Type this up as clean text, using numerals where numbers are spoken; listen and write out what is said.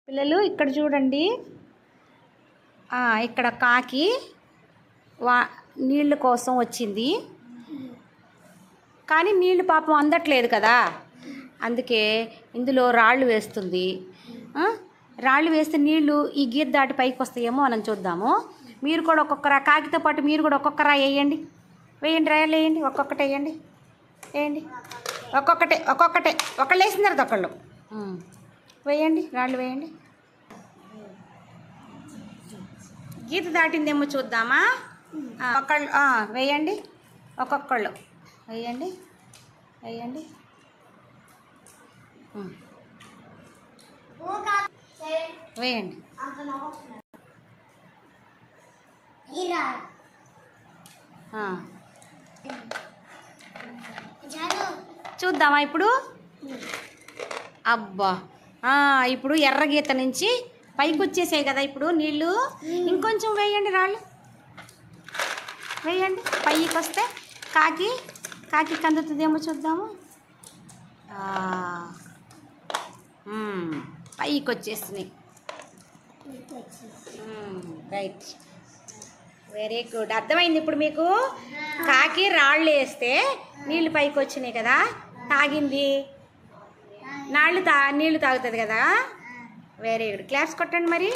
పిల్లలు ఇక్కడ చూడండి, ఇక్కడ కాకి నీళ్ళ కోసం వచ్చింది, కానీ నీళ్ళు పాపం అందట్లేదు కదా, అందుకే ఇందులో రాళ్ళు వేస్తుంది. రాళ్ళు వేస్తే నీళ్ళు ఈ గీత దాటి పైకి వస్తాయేమో మనం చూద్దాము. మీరు కూడా ఒక్కొక్కరా, కాకితో పాటు మీరు కూడా ఒక్కొక్కరా వేయండి, రాళ్ళు వేయండి, ఒక్కొక్కటి వేయండి, ఒక్కొక్కటే ఒకళ్ళు వేసిన తర్వాత ఒకళ్ళు వేయండి, రాళ్ళు వేయండి. గీత దాటిందేమో చూద్దామా. ఒకళ్ళు వేయండి, ఒక్కొక్కళ్ళు వేయండి. వేయండి. చూద్దామా ఇప్పుడు. అబ్బా, ఇప్పుడు ఎర్ర గీత నుంచి పైకి వచ్చేసాయి కదా ఇప్పుడు నీళ్ళు. ఇంకొంచెం వేయండి, రాళ్ళు వేయండి, పైకి వస్తే కాకి కందుతుందేమో చూద్దాము. పైకి వచ్చేసినాయి. Right, very good. అర్థమైంది ఇప్పుడు మీకు. కాకి రాళ్ళు వేస్తే నీళ్ళు పైకి వచ్చినాయి కదా, తాగింది, నీళ్ళు తాగుతుంది కదా. Very good. క్లాప్స్ కొట్టండి మరి.